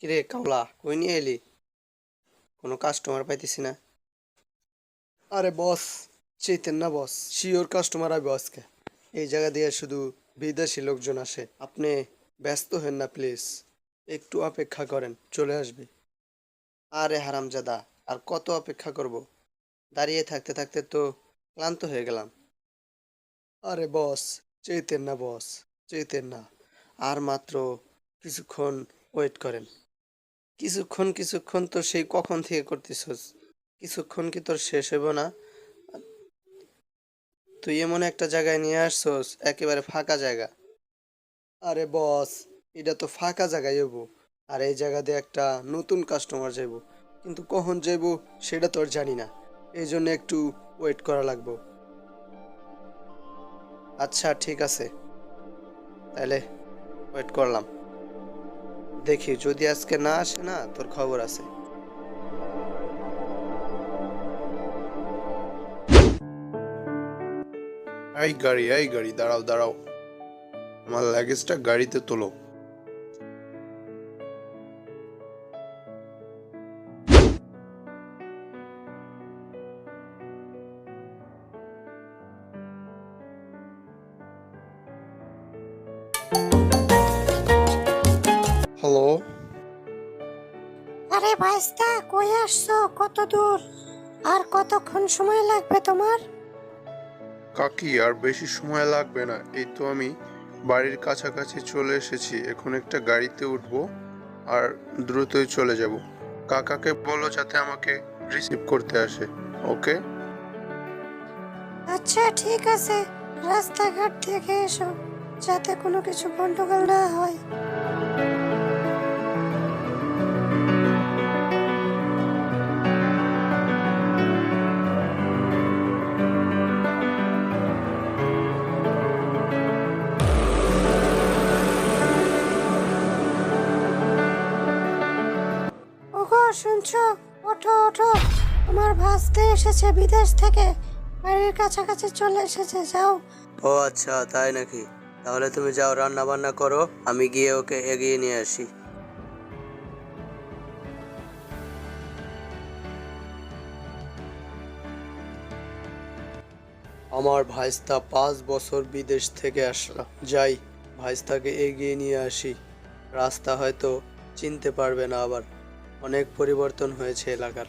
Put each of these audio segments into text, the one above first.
কিরে কামলা, কই নিয়ে এলি? কোনো কাস্টমার পাইতেছি না। আরে বস, চেতেন না বস, শিওর কাস্টমার আইব আজকে। এই জায়গা দিয়ে শুধু বিদেশি লোকজন আসে। আপনি ব্যস্ত হেন না প্লিজ, একটু অপেক্ষা করেন, চলে আসবে। আরে হারামজাদা, আর কত অপেক্ষা করব? দাঁড়িয়ে থাকতে থাকতে তো ক্লান্ত হয়ে গেলাম। আরে বস, চেতেন না বস, চেতেন না। আর মাত্র কিছুক্ষণ ওয়েট করেন। কিছুক্ষণ কিছুক্ষণ তো সেই কখন থেকে করতেছস। কিছুক্ষণ কি তোর শেষ হইব না? তুই এমন একটা জায়গায় নিয়ে আসছস, একেবারে ফাঁকা জায়গা। আরে বস, এটা তো ফাঁকা জায়গায় হইব। আর এই জায়গা দিয়ে একটা নতুন কাস্টমার যাইব, কিন্তু কখন যাইব সেটা তো আর জানি না। এই জন্য একটু ওয়েট করা লাগবে। আচ্ছা ঠিক আছে, তাহলে ওয়েট করলাম। দেখি যদি আজকে না আসে না, তোর খবর আছে। এই গাড়ি দাঁড়াও দাঁড়াও, আমার লাগেজটা গাড়িতে তোলো। হ্যালো। আরে ভাইস্তা, কই আসছো? কত দূর? আর কতক্ষণ সময় লাগবে তোমার? কাকি, আর বেশি সময় লাগবে না, এই তো আমি বাড়ির কাছাকাছি চলে এসেছি। এখন একটা গাড়িতে উঠবো আর দ্রুতই চলে যাব। কাকাকে বলো যাতে আমাকে রিসিভ করতে আসে। ওকে। আচ্ছা ঠিক আছে, রাস্তাঘাট দেখে এসো যাতে কোনো কিছু গন্ডগোল না হয়। ওগো শুনছো? ওঠো ওঠো, আমার ভাসতে এসেছে বিদেশ থেকে, বাড়ির কাছাকাছি চলে এসেছে, যাও। ও আচ্ছা, তাই নাকি? তাহলে তুমি যাও, রান্না বান্না করো, আমি গিয়ে ওকে এগিয়ে নিয়ে আসি। আমার ভাইস্তা 5 বছর বিদেশ থেকে আসলো, যাই ভাইস্তাকে এগিয়ে নিয়ে আসি। রাস্তা হয়তো চিনতে পারবে না আবার, অনেক পরিবর্তন হয়েছে এলাকার।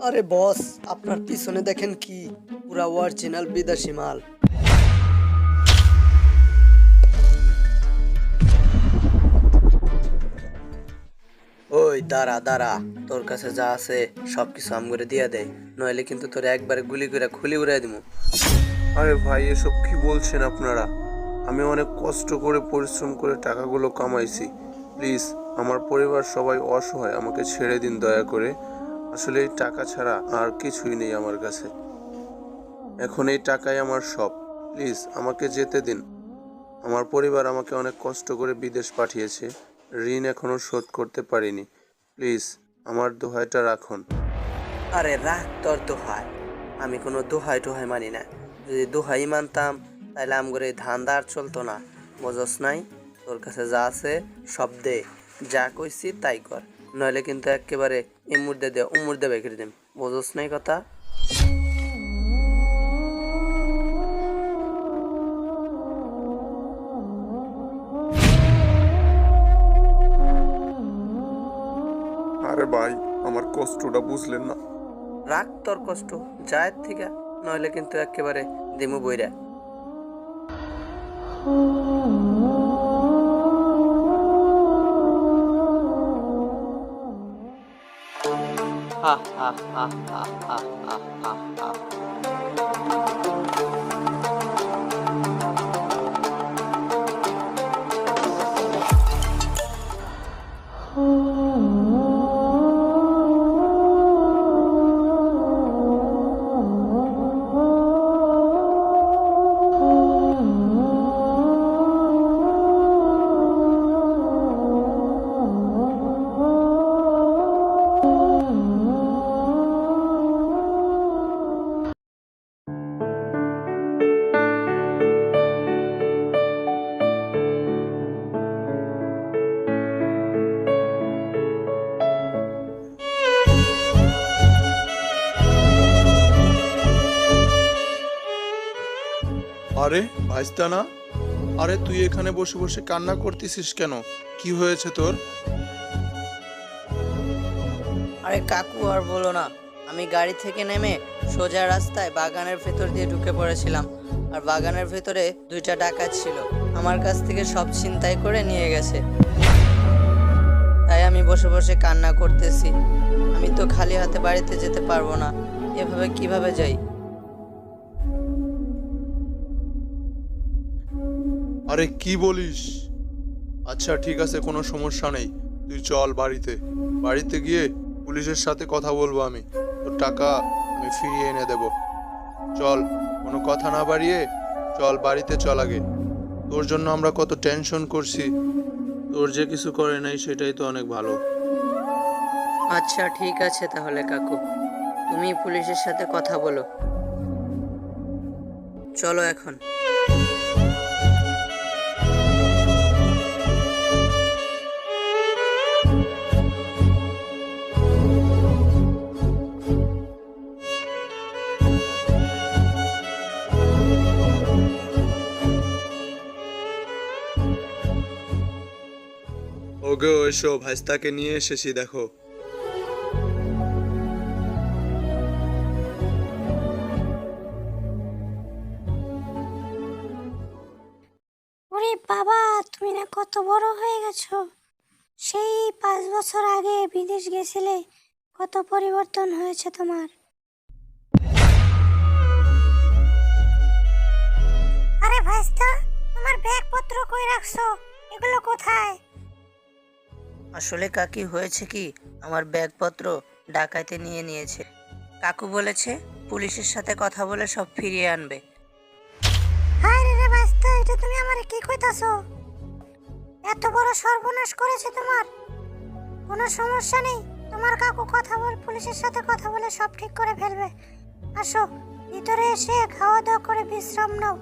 আরে বস, আপনার পিছনে দেখেন কি, পুরা অরিজিনাল বিদেশি মাল। ওই দাঁড়া দাঁড়া, তোর কাছে যা আছে সবকিছু আমগরে দিয়া দেয়, নইলে কিন্তু তোর একবারে গুলি করে খুলি উড়াই দিমু। আরে ভাই, এসব কি বলছেন আপনারা? আমি অনেক কষ্ট করে পরিশ্রম করে টাকাগুলো কামাইছি। প্লিজ, আমার পরিবার সবাই অসহায়, আমাকে ছেড়ে দিন দয়া করে। আসলে এই টাকা ছাড়া আর কিছুই নেই আমার কাছে। এখন এই টাকাই আমার সব। প্লিজ আমাকে যেতে দিন। আমার পরিবার আমাকে অনেক কষ্ট করে বিদেশ পাঠিয়েছে, ঋণ এখনো শোধ করতে পারিনি। প্লিজ আমার দোহাইটা রাখুন। আরে রাখ তোর দোহাই, আমি কোনো দোহাই টোহাই মানি না। যদি দোহাই মানতাম তাহলে আমগরে এই ধান্দা আর চলতো না, বুঝস নাই? তোর কাছে যা আছে সব দে, যা কইছি তাই কর, নইলে কিন্তু একেবারে ইমুর দে উমুর দে বেঁকে দিম, বুঝস নাই কথা? আরে ভাই, আমার কষ্টটা বুঝলেন না? রাখ তোর কষ্ট, যায় থেকে, নইলে কিন্তু একেবারে দিমু বইরা। হা হা হা হা হা হা হা হা। আরে ভাইস্তা না, আরে তুই এখানে বসে বসে কান্না করতেছিস কেন? কি হয়েছে তোর? আরে কাকু আর বলো না, আমি গাড়ি থেকে নেমে সোজা রাস্তায় বাগানের ভেতর দিয়ে ঢুকে পড়েছিলাম। আর বাগানের ভেতরে দুইটা ডাকাত ছিল, আমার কাছ থেকে সব ছিনতাই করে নিয়ে গেছে। তাই আমি বসে বসে কান্না করতেছি। আমি তো খালি হাতে বাড়িতে যেতে পারবো না, এভাবে কিভাবে যাই? আরে কি বলিস? আচ্ছা ঠিক আছে, কোনো সমস্যা নেই, তুই চল বাড়িতে। বাড়িতে গিয়ে পুলিশের সাথে কথা বলবো আমি, তোর টাকা আমি ফিরিয়ে এনে দেব। চল, কোনো কথা না বাড়িয়ে চল বাড়িতে চল আগে। তোর জন্য আমরা কত টেনশন করছি, তোর যে কিছু করে নাই সেটাই তো অনেক ভালো। আচ্ছা ঠিক আছে তাহলে কাকু, তুমি পুলিশের সাথে কথা বলো। চলো এখন। ওগো এসো, ভাইস্তাকে নিয়ে এসেছি দেখো। ওরে বাবা, তুমি না কত বড় হয়ে গেছো। সেই 5 বছর আগে বিদেশ গেছিলে, কত পরিবর্তন হয়েছে তোমার। আরে ভাইস্তা, তোমার ব্যাগপত্র কই রাখছো? এগুলো কোথায়? আসলে কাকি হয়েছে কি, আমার ব্যাগপত্র ডাকাইতে নিয়ে নিয়েছে। কাকু বলেছে পুলিশের সাথে কথা বলে সব ফিরিয়ে আনবে। হায় রে ভাইস্তা, এটা তুমি আমারে কি কইতাছো? এত বড় সর্বনাশ করেছে তোমার। কোনো সমস্যা নেই, তোমার কাকু পুলিশের সাথে কথা বলে সব ঠিক করে ফেলবে। আসো ভিতরে এসে খাওয়া দাওয়া করে বিশ্রাম নাও।